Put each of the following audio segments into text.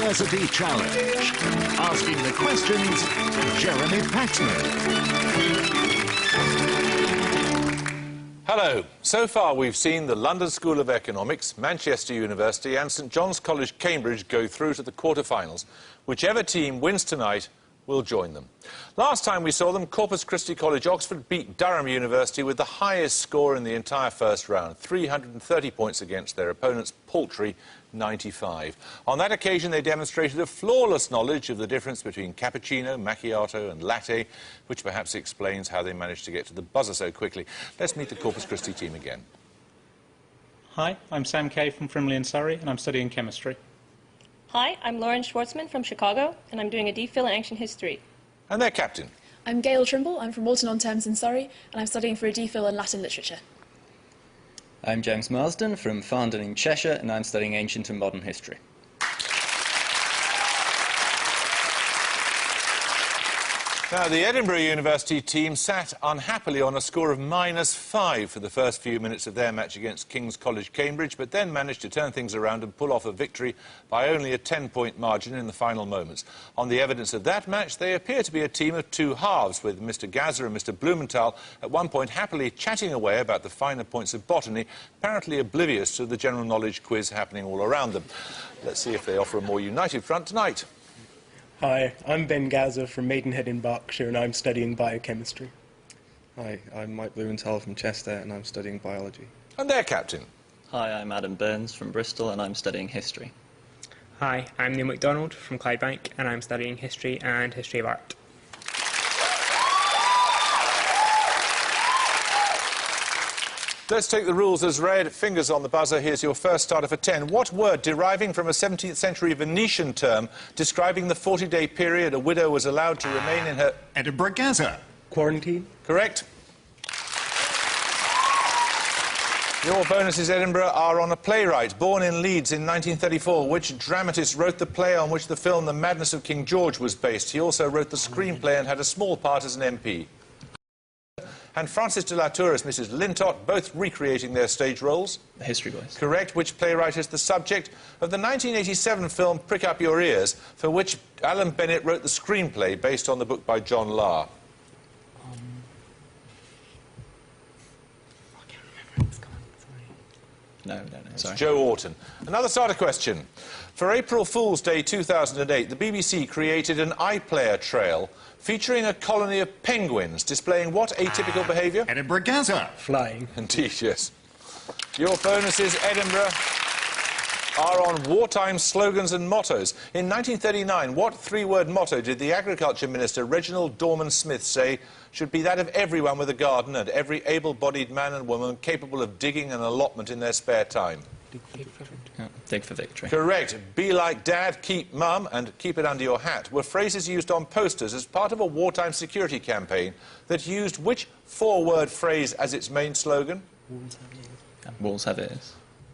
University Challenge. Asking the questions, Jeremy Paxman. Hello. So far we've seen the London School of Economics, Manchester University and St John's College, Cambridge go through to the quarter-finals. Whichever team wins tonight will join them. Last time we saw them, Corpus Christi College, Oxford beat Durham University with the highest score in the entire first round, 330 points against their opponent's paltry 95. On that occasion, they demonstrated a flawless knowledge of the difference between cappuccino, macchiato and latte, which perhaps explains how they managed to get to the buzzer so quickly. Let's meet the Corpus Christi team again. Hi, I'm Sam Kay from Frimley in Surrey, and I'm studying chemistry. Hi, I'm Lauren Schwartzman from Chicago, and I'm doing a DPhil in Ancient History. And their captain. I'm Gail Trimble, I'm from Walton-on-Thames in Surrey, and I'm studying for a DPhil in Latin Literature. I'm James Marsden from Farndon in Cheshire, and I'm studying Ancient and Modern History. Now, the Edinburgh University team sat unhappily on a score of -5 for the first few minutes of their match against King's College, Cambridge, but then managed to turn things around and pull off a victory by only a 10-point margin in the final moments. On the evidence of that match, they appear to be a team of two halves, with Mr Gaza and Mr Blumenthal at one point happily chatting away about the finer points of botany, apparently oblivious to the general knowledge quiz happening all around them. Let's see if they offer a more united front tonight. Hi, I'm Ben Gaza from Maidenhead in Berkshire, and I'm studying biochemistry. Hi, I'm Mike Blumenthal from Chester, and I'm studying biology. And their captain. Hi, I'm Adam Burns from Bristol, and I'm studying history. Hi, I'm Neil MacDonald from Clydebank, and I'm studying history and history of art. Let's take the rules as read. Fingers on the buzzer. Here's your first starter for 10. What word deriving from a 17th century Venetian term describing the 40-day period a widow was allowed to remain in her... Edinburgh Gaza. Quarantine. Correct. Your bonuses, Edinburgh, are on a playwright. Born in Leeds in 1934, which dramatist wrote the play on which the film The Madness of King George was based? He also wrote the screenplay and had a small part as an MP. And Francis de la Tour as Mrs Lintott, both recreating their stage roles. The History Boys. Correct. Which playwright is the subject of the 1987 film Prick Up Your Ears, for which Alan Bennett wrote the screenplay based on the book by John Lahr? I can't remember. It's gone. Sorry. No, sorry. Joe Orton. Another starter question. For April Fool's Day 2008, the BBC created an iPlayer trail featuring a colony of penguins displaying what atypical behaviour? Edinburgh Gaza. Flying. Indeed, yes. Your bonuses, Edinburgh, are on wartime slogans and mottos. In 1939, what three-word motto did the Agriculture Minister, Reginald Dorman Smith, say should be that of everyone with a garden and every able-bodied man and woman capable of digging an allotment in their spare time? Dig for victory. Correct. Be like Dad, keep Mum, and keep it under your hat were phrases used on posters as part of a wartime security campaign that used which four-word phrase as its main slogan? Walls have ears.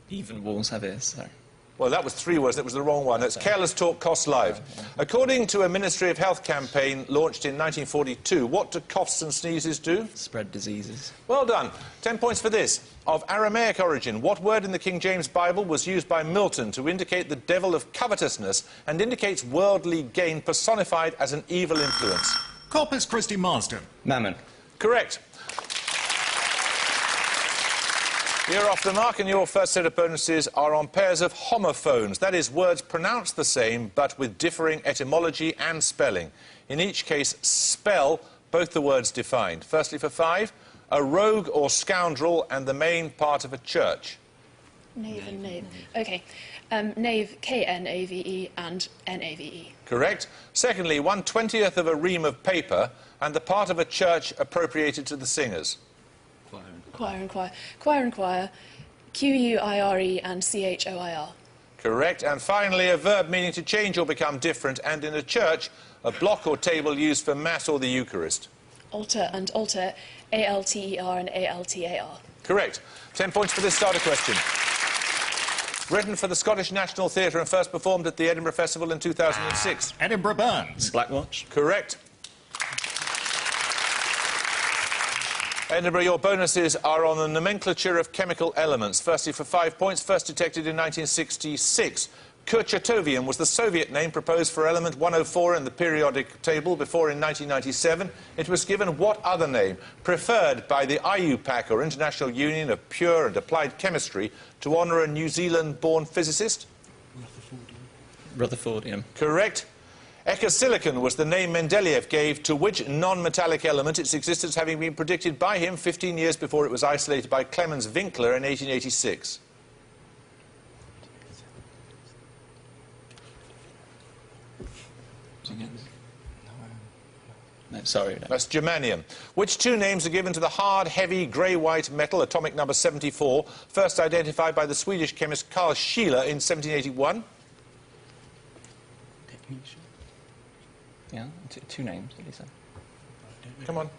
Even walls have ears, sorry. Well, that was three words. That was the wrong one. That's careless talk costs lives. According to a Ministry of Health campaign launched in 1942, what do coughs and sneezes do? Spread diseases. Well done. 10 points for this. Of Aramaic origin, what word in the King James Bible was used by Milton to indicate the devil of covetousness and indicates worldly gain personified as an evil influence? Corpus Christi Marsden. Mammon. Correct. You're off the mark, and your first set of bonuses are on pairs of homophones. That is, words pronounced the same, but with differing etymology and spelling. In each case, spell both the words defined. Firstly, for 5, a rogue or scoundrel and the main part of a church. Knave and knave. OK. Knave, K-N-A-V-E, and N-A-V-E. Correct. Secondly, 1/20th of a ream of paper and the part of a church appropriated to the singers. Choir and choir. Choir and choir. Q-U-I-R-E and C-H-O-I-R. Correct. And finally, a verb meaning to change or become different, and in a church, a block or table used for Mass or the Eucharist. Altar and altar. A-L-T-E-R and A-L-T-A-R. Correct. 10 points for this starter question. Written for the Scottish National Theatre and first performed at the Edinburgh Festival in 2006. Edinburgh Burns. Black Watch. Correct. Edinburgh, your bonuses are on the nomenclature of chemical elements. Firstly, for 5 points, first detected in 1966. Kurchatovium was the Soviet name proposed for element 104 in the periodic table before in 1997 it was given what other name, preferred by the IUPAC, or International Union of Pure and Applied Chemistry, to honour a New Zealand-born physicist? Rutherfordium. Correct. Ecosilicon was the name Mendeleev gave to which non-metallic element, its existence having been predicted by him 15 years before it was isolated by Clemens Winkler in 1886. No, sorry. No. That's germanium. Which two names are given to the hard, heavy, grey-white metal, atomic number 74, first identified by the Swedish chemist Carl Scheele in 1781? Yeah, two names, did he say? Come on.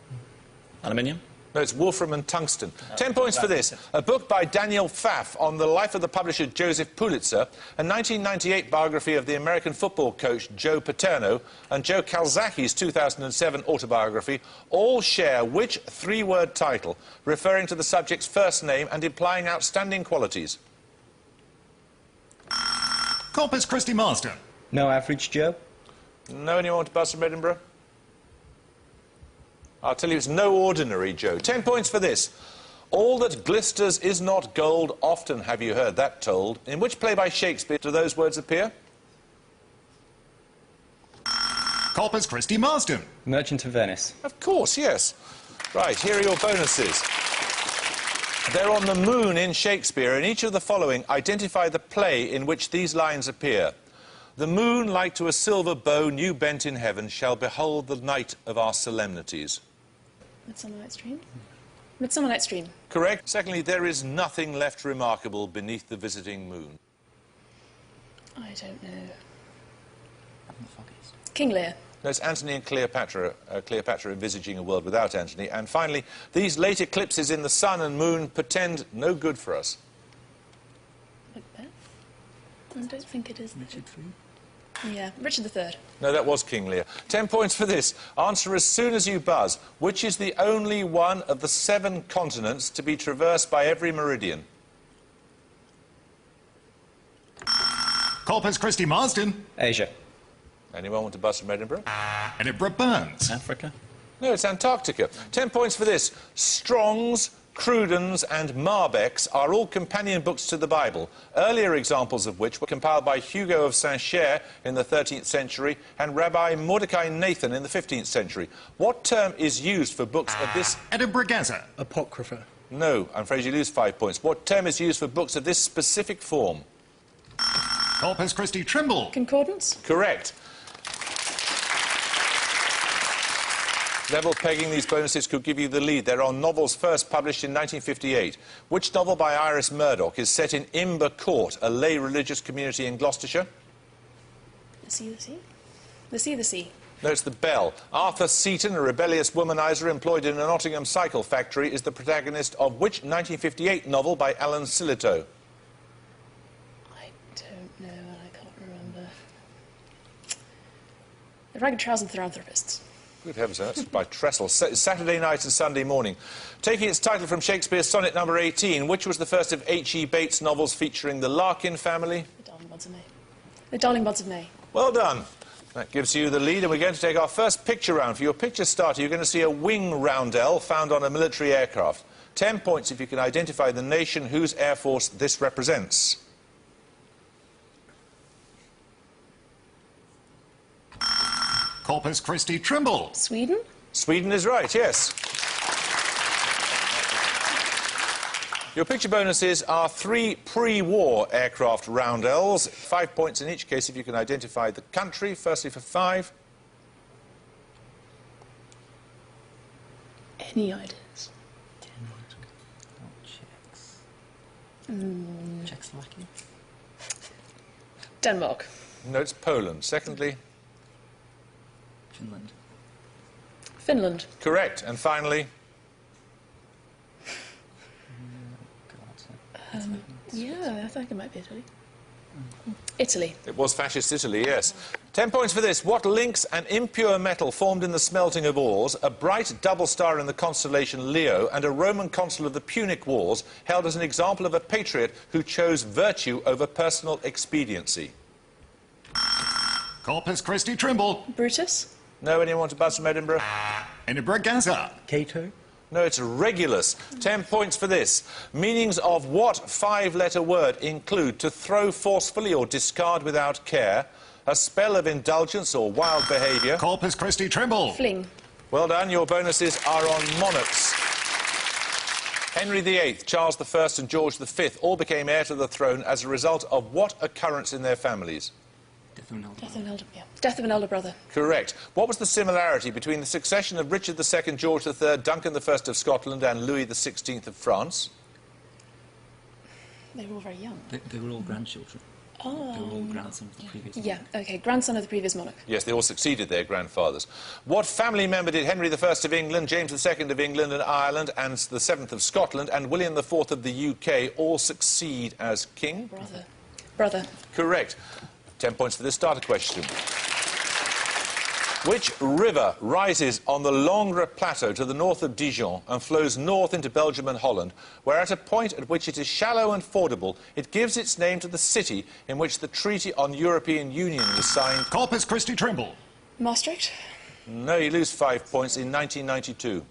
Aluminium? No, it's wolfram and tungsten. 10 points for this. A book by Daniel Pfaff on the life of the publisher Joseph Pulitzer, a 1998 biography of the American football coach Joe Paterno, and Joe Calzacchi's 2007 autobiography all share which three-word title, referring to the subject's first name and implying outstanding qualities? Corpus Christi Marston. No Average Joe? No, anyone want to buzz from Edinburgh? I'll tell you, it's no ordinary Joe. 10 points for this. All that glisters is not gold, often have you heard that told. In which play by Shakespeare do those words appear? Corpus Christi Marston. Merchant of Venice. Of course, yes. Right, here are your bonuses. They're on the moon in Shakespeare, and each of the following identify the play in which these lines appear. The moon, like to a silver bow new bent in heaven, shall behold the night of our solemnities. Midsummer Night's Dream? Midsummer Night's Dream. Correct. Secondly, there is nothing left remarkable beneath the visiting moon. I don't know. King Lear. No, it's Antony and Cleopatra, Cleopatra envisaging a world without Antony. And finally, these late eclipses in the sun and moon portend no good for us. Macbeth? I don't think it is. Richard III? Yeah, Richard III. No, that was King Lear. 10 points for this. Answer as soon as you buzz. Which is the only one of the 7 continents to be traversed by every meridian? Corpus Christi Marston. Asia. Anyone want to buzz from Edinburgh? Edinburgh Burns. Africa. No, it's Antarctica. 10 points for this. Strong's, Cruden's and Marbec's are all companion books to the Bible, earlier examples of which were compiled by Hugo of Saint-Cher in the 13th century and Rabbi Mordecai Nathan in the 15th century. What term is used for books of this... Edinburgh Gazer. Apocrypha. No, I'm afraid you lose 5 points. What term is used for books of this specific form? Corpus Christi Trimble. Concordance? Correct. Level pegging these bonuses could give you the lead. They're on novels first published in 1958. Which novel by Iris Murdoch is set in Imber Court, a lay religious community in Gloucestershire? The Sea, the Sea? The Sea, the Sea. No, it's The Bell. Arthur Seaton, a rebellious womanizer employed in a Nottingham cycle factory, is the protagonist of which 1958 novel by Alan Sillitoe? I don't know, and I can't remember. The Ragged Trousered Philanthropists. Good heavens, that's by Tressel. Saturday Night and Sunday Morning. Taking its title from Shakespeare's sonnet number 18, which was the first of H.E. Bates' novels featuring the Larkin family? The Darling Buds of May. The Darling Buds of May. Well done. That gives you the lead, and we're going to take our first picture round. For your picture starter, you're going to see a wing roundel found on a military aircraft. 10 points if you can identify the nation whose air force this represents. Corpus Christi Trimble. Sweden? Sweden is right, yes. Your picture bonuses are 3 pre-war aircraft roundels. 5 points in each case if you can identify the country. Firstly for 5. Any ideas? Czechoslovakia. Denmark. No, it's Poland. Secondly, Finland. Finland. correct. And finally, Yeah, I think it might be Italy. Italy. it was fascist Italy, yes. 10 points for this. What links an impure metal formed in the smelting of ores, a bright double star in the constellation Leo, and a Roman consul of the Punic Wars held as an example of a patriot who chose virtue over personal expediency? Corpus Christi Trimble. Brutus. No, anyone want to buzz from Edinburgh? Edinburgh Gaza. Cato. No, it's Regulus. 10 points for this. Meanings of what five-letter word include to throw forcefully or discard without care, a spell of indulgence or wild behaviour? Corpus Christi Trimble. Fling. Well done. Your bonuses are on monarchs. Henry VIII, Charles I and George V all became heir to the throne as a result of what occurrence in their families? Death of an elder brother. Correct. What was the similarity between the succession of Richard II, George III, Duncan I of Scotland and Louis XVI of France? They were all very young. They were all grandchildren. Oh. They were all grandsons of the previous Yeah, okay. Grandson of the previous monarch. Yes, they all succeeded their grandfathers. What family member did Henry I of England, James II of England and Ireland, and the 7th of Scotland, and William IV of the UK all succeed as king? Brother. Correct. 10 points for this starter question. Which river rises on the Langres Plateau to the north of Dijon and flows north into Belgium and Holland, where at a point at which it is shallow and fordable, it gives its name to the city in which the Treaty on European Union was signed? Corpus Christi Trimble. Maastricht. No, you lose 5 points in 1992.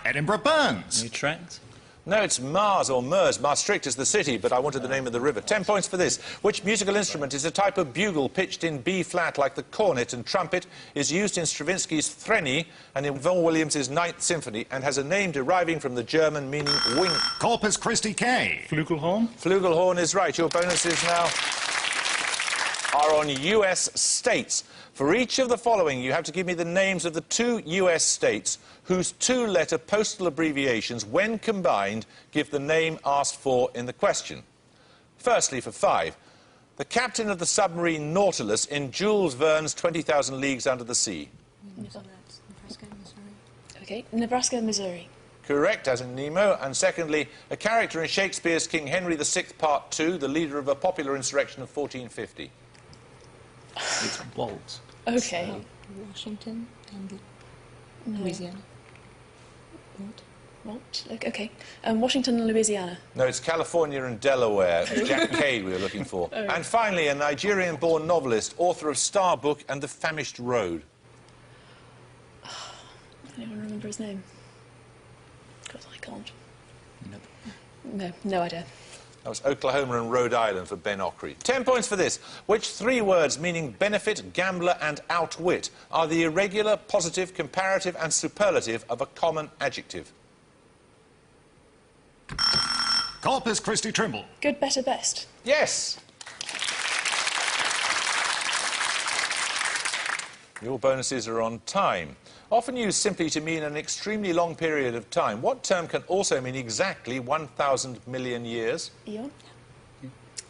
Edinburgh Burns. Utrecht. No, it's Mars or Mers. Maastricht is the city, but I wanted the name of the river. 10 points for this. Which musical instrument is a type of bugle pitched in B-flat like the cornet and trumpet, is used in Stravinsky's Threnny and in Vaughan Williams' Ninth Symphony, and has a name deriving from the German meaning wing? Corpus Christi K. Flugelhorn. Flugelhorn is right. Your bonuses now are on US states. For each of the following, you have to give me the names of the 2 US states whose 2-letter postal abbreviations, when combined, give the name asked for in the question. Firstly, for 5, the captain of the submarine Nautilus in Jules Verne's 20,000 Leagues Under the Sea. Okay, Nebraska, Missouri. Correct, as in Nemo. And secondly, a character in Shakespeare's King Henry VI, Part 2, the leader of a popular insurrection of 1450. It's Walt. Okay. Washington and Louisiana. What? Okay. Washington and Louisiana. No, it's California and Delaware. It was Jack Cade we were looking for. Oh. And finally, a Nigerian-born novelist, author of Star Book and The Famished Road. I don't even remember his name. God, I can't. Nope. No idea. That was Oklahoma and Rhode Island for Ben Ockrey. 10 points for this. Which 3 words meaning benefit, gambler and outwit are the irregular, positive, comparative and superlative of a common adjective? Corpus Christi Trimble. Good, better, best. Yes! Your bonuses are on time. Often used simply to mean an extremely long period of time, what term can also mean exactly 1,000 million years? Eon?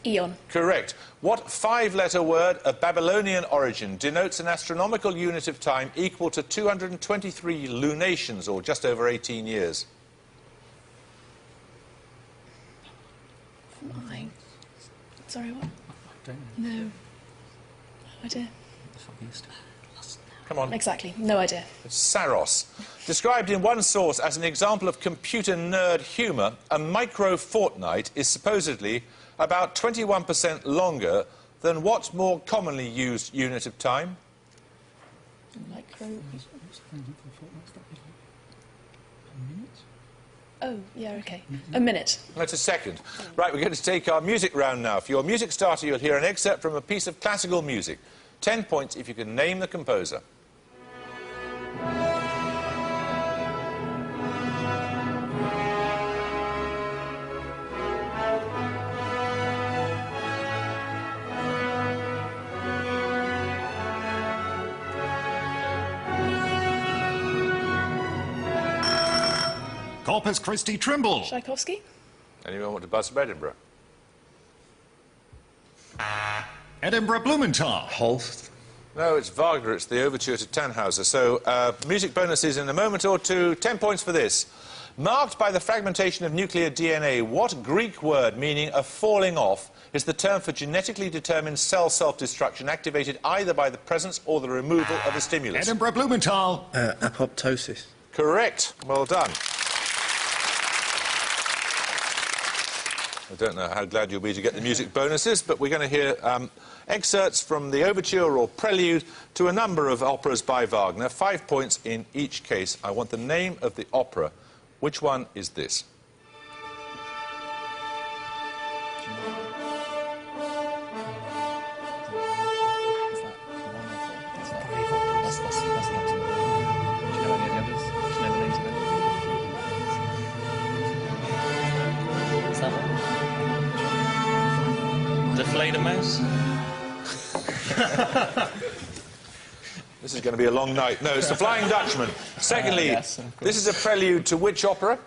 Eon. Correct. What 5-letter word of Babylonian origin denotes an astronomical unit of time equal to 223 lunations, or just over 18 years? Fine. Sorry, what? I don't know. No. No idea. Come on. Exactly. No idea. It's Saros. Described in one source as an example of computer nerd humour, a micro-fortnight is supposedly about 21% longer than what's more commonly used unit of time? Micro... Oh, yeah, OK. A minute. That's a second. Right, we're going to take our music round now. For your music starter, you'll hear an excerpt from a piece of classical music. 10 points if you can name the composer. Corpus Christi Trimble. Tchaikovsky? Anyone want to buzz from Edinburgh? Edinburgh Blumenthal. Holst. No, it's Wagner. It's the overture to Tannhauser. So, music bonuses in a moment or two. 10 points for this. Marked by the fragmentation of nuclear DNA, what Greek word meaning a falling off is the term for genetically determined cell self-destruction activated either by the presence or the removal of a stimulus? Edinburgh Blumenthal. Apoptosis. Correct. Well done. I don't know how glad you'll be to get the music bonuses, but we're going to hear excerpts from the overture or prelude to a number of operas by Wagner, 5 points in each case. I want the name of the opera. Which one is this? Mouse? This is going to be a long night. No, it's The Flying Dutchman. Secondly, yes, this is a prelude to which opera?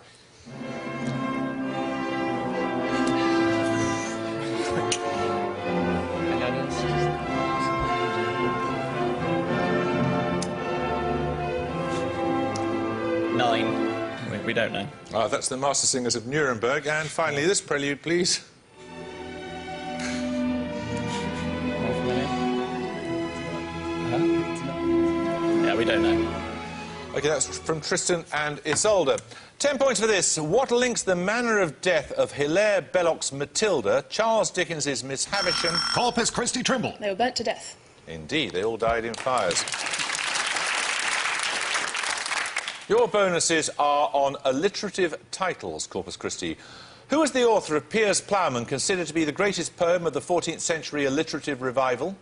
Nine. We don't know. That's the Master Singers of Nuremberg. And finally, this prelude, please. Yeah, we don't know. OK, that's from Tristan and Isolde. 10 points for this. What links the manner of death of Hilaire Belloc's Matilda, Charles Dickens's Miss Havisham... Corpus Christi Trimble. They were burnt to death. Indeed, they all died in fires. Your bonuses are on alliterative titles, Corpus Christi. Who is the author of Piers Plowman, considered to be the greatest poem of the 14th century alliterative revival?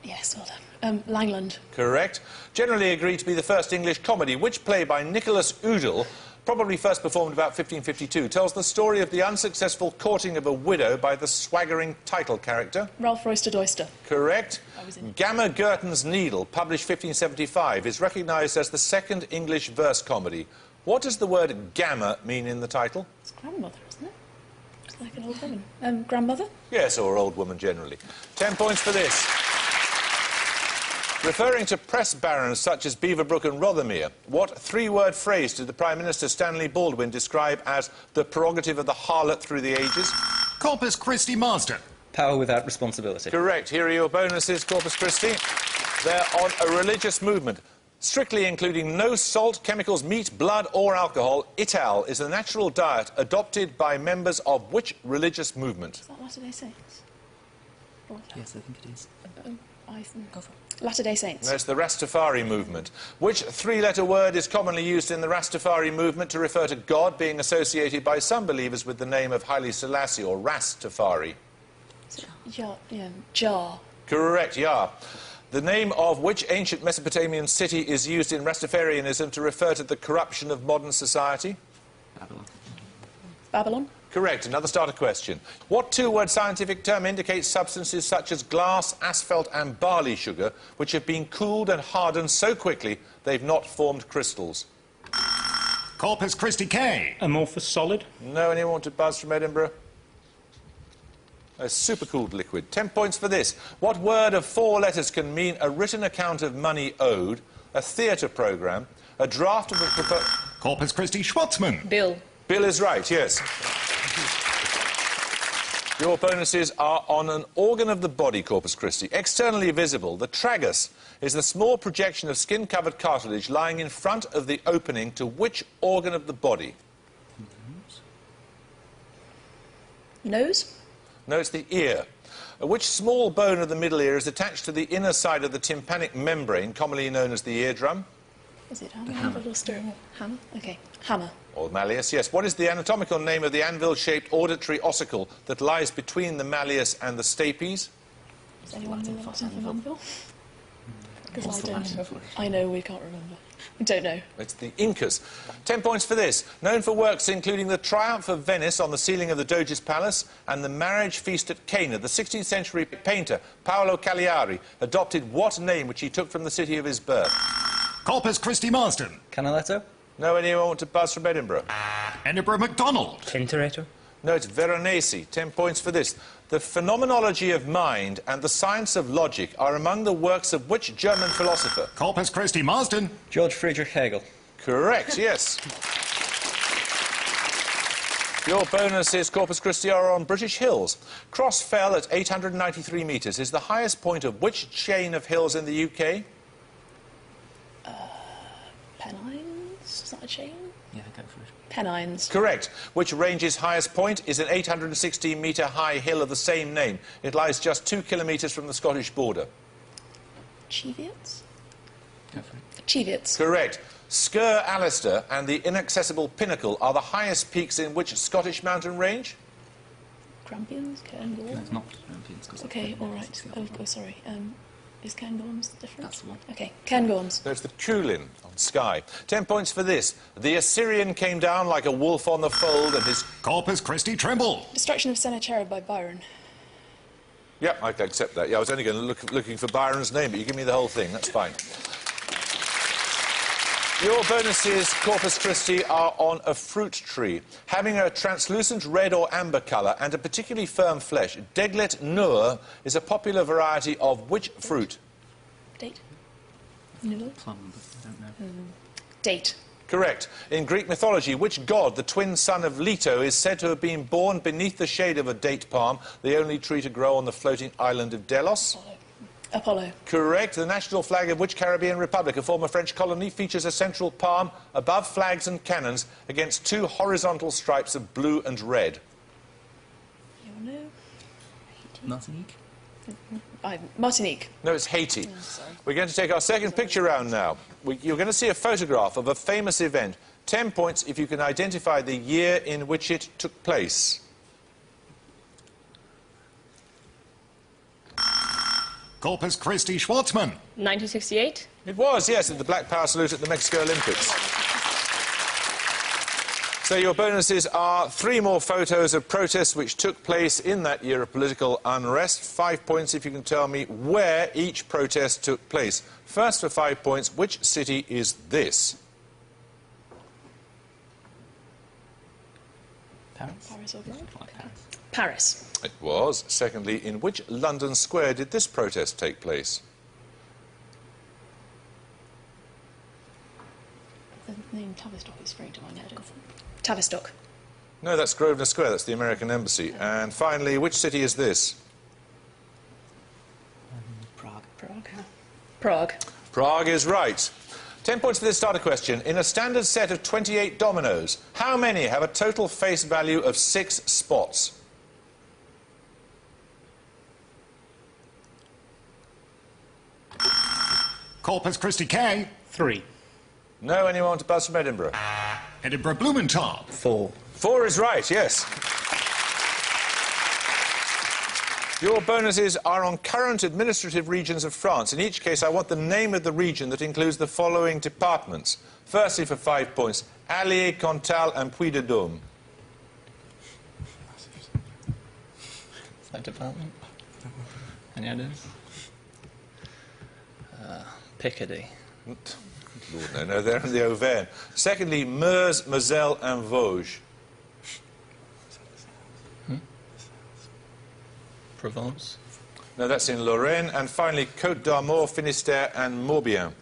Yes, well done. Langland. Correct. Generally agreed to be the first English comedy. Which play by Nicholas Udall, probably first performed about 1552, tells the story of the unsuccessful courting of a widow by the swaggering title character? Ralph Roister Doister. Correct. Gamma Gurton's Needle, published 1575, is recognised as the second English verse comedy. What does the word gamma mean in the title? It's grandmother, isn't it? It's like an old woman. Grandmother? Yes, or old woman generally. 10 points for this. Referring to press barons such as Beaverbrook and Rothermere, what three-word phrase did the Prime Minister Stanley Baldwin describe as the prerogative of the harlot through the ages? Corpus Christi Marsden. Power without responsibility. Correct. Here are your bonuses, Corpus Christi. They're on a religious movement. Strictly including no salt, chemicals, meat, blood or alcohol, Ital is the natural diet adopted by members of which religious movement? Is that Latter-day Saints? Yes, I think it is. Latter-day Saints. No, it's the Rastafari movement. Which three-letter word is commonly used in the Rastafari movement to refer to God, being associated by some believers with the name of Haile Selassie or Rastafari? Jar. Correct, Yah. The name of which ancient Mesopotamian city is used in Rastafarianism to refer to the corruption of modern society? Babylon. Babylon. Correct. Another starter question. What two-word scientific term indicates substances such as glass, asphalt and barley sugar, which have been cooled and hardened so quickly they've not formed crystals? Corpus Christi K. Amorphous solid. No, anyone want to buzz from Edinburgh? A supercooled liquid. 10 points for this. What word of four letters can mean a written account of money owed, a theatre programme, a draft of a proposal... Corpus Christi Schwartzman. Bill. Bill is right, yes. Your bonuses are on an organ of the body, Corpus Christi. Externally visible, the tragus is the small projection of skin-covered cartilage lying in front of the opening to which organ of the body? Nose? No, it's the ear. Which small bone of the middle ear is attached to the inner side of the tympanic membrane, commonly known as the eardrum? Is it hammer? Hammer? OK. Hammer. Or malleus, yes. What is the anatomical name of the anvil-shaped auditory ossicle that lies between the malleus and the stapes? Does anyone know what's in Anvil? Because I don't. I know, we can't remember. We don't know. It's the Incas. 10 points for this. Known for works including the Triumph of Venice on the ceiling of the Doge's Palace and the Marriage Feast at Cana, the 16th century painter Paolo Cagliari adopted what name which he took from the city of his birth? Corpus Christi Marsden. Canaletto? No, anyone want to buzz from Edinburgh? Edinburgh MacDonald. Tintoretto. No, it's Veronese. 10 points for this. The phenomenology of mind and the science of logic are among the works of which German philosopher? Corpus Christi Marsden. George Friedrich Hegel. Correct, yes. Your bonuses, Corpus Christi, are on British hills. Cross Fell at 893 metres is the highest point of which chain of hills in the UK? Pennines? Is that a chain? Yeah, go for it. Pennines. Correct. Which range's highest point is an 816-metre high hill of the same name. It lies just 2 kilometres from the Scottish border. Cheviots? Go for it. Cheviots. Correct. Sker Alistair and the Inaccessible Pinnacle are the highest peaks in which Scottish mountain range? Grampians? Cairngorms? No, it's not Grampians. 'cause Okay, that's all the right. other Oh, one. sorry. Is Cairngorms different? That's the one. Okay, Cairngorms. There's the Coolin on Skye. 10 points for this. The Assyrian came down like a wolf on the fold and his... Corpus Christi Trimble. Destruction of Sennacherib by Byron. Yeah, I can accept that. Yeah, I was only going to looking for Byron's name, but you give me the whole thing. That's fine. Your bonuses, Corpus Christi, are on a fruit tree. Having a translucent red or amber colour and a particularly firm flesh, Deglet Nur is a popular variety of which fruit? Date? No. Plum, but I don't know. Date. Correct. In Greek mythology, which god, the twin son of Leto, is said to have been born beneath the shade of a date palm, the only tree to grow on the floating island of Delos? Apollo. Correct. The national flag of which Caribbean republic, a former French colony, features a central palm above flags and cannons against 2 horizontal stripes of blue and red? You know? Martinique? Martinique. No, it's Haiti. Oh, sorry. We're going to take our second picture round now. You're going to see a photograph of a famous event. 10 points if you can identify the year in which it took place. Corpus Christi Schwartzman. 1968. It was, yes, at the Black Power salute at the Mexico Olympics. So your bonuses are 3 more photos of protests which took place in that year of political unrest. 5 points if you can tell me where each protest took place. First, for 5 points, which city is this? Paris? Paris or Rome? Like Paris. Paris. It was. Secondly, in which London square did this protest take place? The name Tavistock is straight to my head. Tavistock. No, that's Grosvenor Square. That's the American Embassy. And finally, which city is this? Prague. Prague. Prague. Prague is right. 10 points for this starter question. In a standard set of 28 dominoes, how many have a total face value of 6 spots? Corpus Christi K. 3. No, anyone want to buzz from Edinburgh? Edinburgh Blumenthal. 4. 4 is right, yes. Your bonuses are on current administrative regions of France. In each case, I want the name of the region that includes the following departments. Firstly, for 5 points, Allier, Cantal and Puy-de-Dôme. Is that department? Any ideas? Picardy. Lord, no, they're in the Auvergne. Secondly, Meuse, Moselle and Vosges. Provence. No, that's in Lorraine. And finally, Côte d'Armor, Finistère and Morbihan.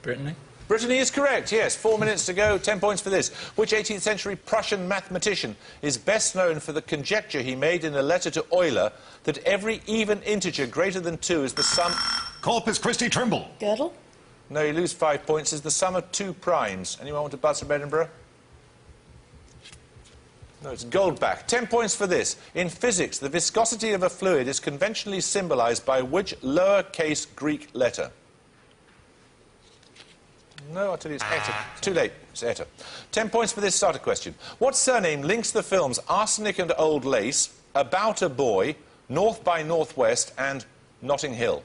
Brittany. Brittany is correct, yes. 4 minutes to go, 10 points for this. Which 18th century Prussian mathematician is best known for the conjecture he made in a letter to Euler that every even integer greater than 2 is the sum... Corpus Christi Trimble. Gödel. No, you lose 5 points, is the sum of 2 primes. Anyone want to buzz from Edinburgh? No, it's Goldbach. 10 points for this. In physics, the viscosity of a fluid is conventionally symbolised by which lowercase Greek letter? No, I'll tell you it's eta. Too late. It's eta. 10 points for this starter question. What surname links the films Arsenic and Old Lace, About a Boy, North by Northwest and Notting Hill?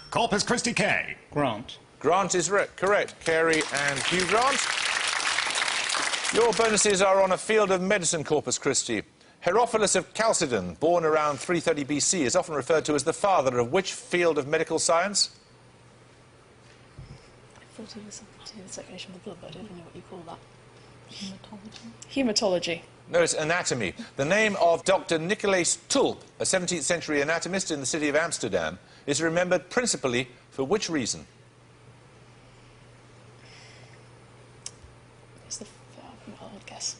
Corpus Christi K. Grant. Grant is correct. Carey and Hugh Grant. Your bonuses are on a field of medicine, Corpus Christi. Herophilus of Chalcedon, born around 330 BC, is often referred to as the father of which field of medical science? I thought it was to do with circulation of the blood, but I don't know what you call that. Hematology. Hematology. No, it's anatomy. The name of Dr. Nicolaes Tulp, a 17th century anatomist in the city of Amsterdam, is remembered principally for which reason? It's the... I'll guess.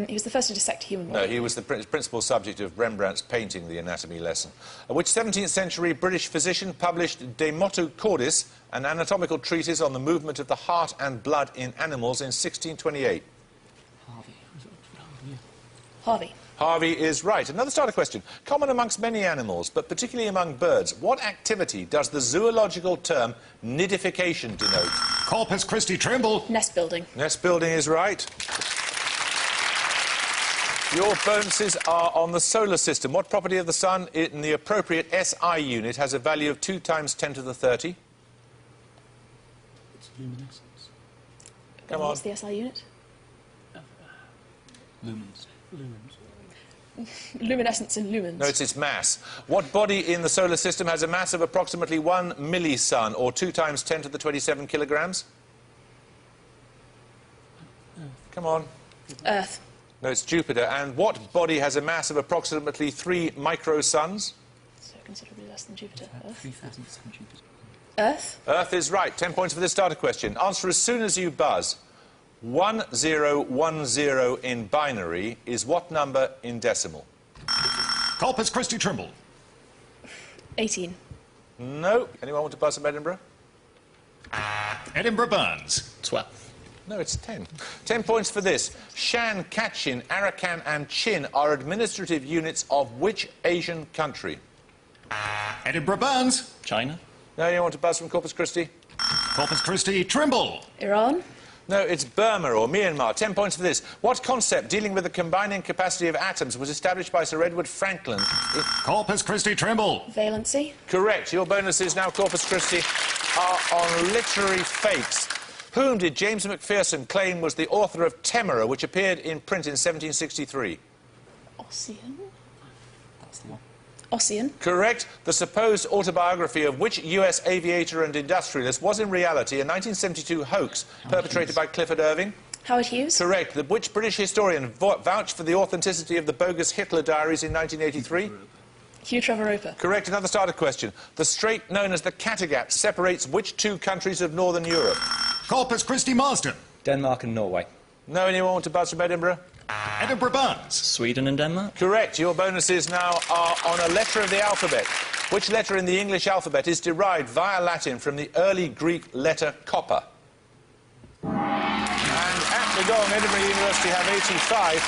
He was the first to dissect a human body. No, he was the principal subject of Rembrandt's painting, The Anatomy Lesson. Which 17th century British physician published De Motu Cordis, an anatomical treatise on the movement of the heart and blood in animals in 1628? Harvey. Harvey is right. Another starter question. Common amongst many animals, but particularly among birds, what activity does the zoological term nidification denote? Corpus Christi Trimble. Nest building. Nest building is right. Your bonuses are on the solar system. What property of the sun in the appropriate SI unit has a value of 2 times 10 to the 30? It's luminescence. Come on. What's the SI unit? Lumens. Luminescence in lumens. No, it's its mass. What body in the solar system has a mass of approximately 1 millisun, or 2 times 10 to the 27 kilograms? Come on. Earth. No, it's Jupiter. And what body has a mass of approximately 3 microsuns? So considerably less than Jupiter. Earth. 3,000 Jupiter. Earth. Earth is right. 10 points for this starter question. Answer as soon as you buzz. 1010 in binary is what number in decimal? Corpus Christi Trimble. 18. No. Anyone want to buzz from Edinburgh? Edinburgh Burns. 12. No, it's 10. 10 points for this. Shan, Kachin, Arakan and Chin are administrative units of which Asian country? Edinburgh Burns. China. No, you want to buzz from Corpus Christi? Corpus Christi Trimble. Iran. No, it's Burma or Myanmar. 10 points for this. What concept dealing with the combining capacity of atoms was established by Sir Edward Franklin? Corpus Christi Trimble. Valency. Correct. Your bonuses now, Corpus Christi, are on literary fakes. Whom did James Macpherson claim was the author of Temera, which appeared in print in 1763? Ossian. That's the one. Ossian. Correct. The supposed autobiography of which US aviator and industrialist was in reality a 1972 hoax perpetrated by Clifford Irving? Howard Hughes. Correct. Which British historian vouched for the authenticity of the bogus Hitler diaries in 1983? Hugh Trevor Roper. Correct. Another starter question. The strait known as the Kattegat separates which 2 countries of Northern Europe? Corpus Christi Marsden. Denmark and Norway. No, anyone want to buzz from Edinburgh? Edinburgh Burns. Sweden and Denmark. Correct. Your bonuses now are on a letter of the alphabet. Which letter in the English alphabet is derived via Latin from the early Greek letter copper? And at the gong, Edinburgh University have 85.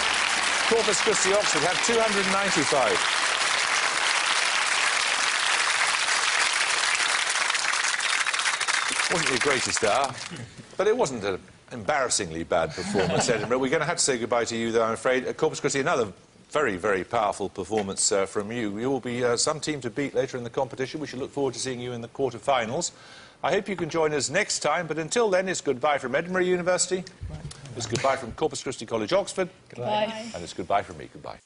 Corpus Christi Oxford have 295. Wasn't your greatest hour, but it wasn't an embarrassingly bad performance, Edinburgh. We're going to have to say goodbye to you, though, I'm afraid. Corpus Christi, another very, very powerful performance from you. You will be some team to beat later in the competition. We should look forward to seeing you in the quarter-finals. I hope you can join us next time, but until then, it's goodbye from Edinburgh University. It's goodbye from Corpus Christi College, Oxford. Goodbye. And it's goodbye from me. Goodbye.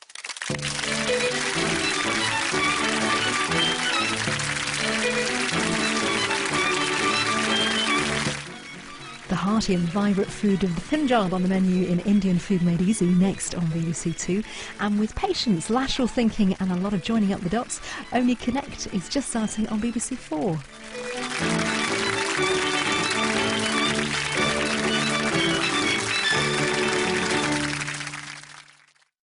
The hearty and vibrant food of the Punjab on the menu in Indian Food Made Easy next on BBC Two. And with patience, lateral thinking and a lot of joining up the dots, Only Connect is just starting on BBC 4.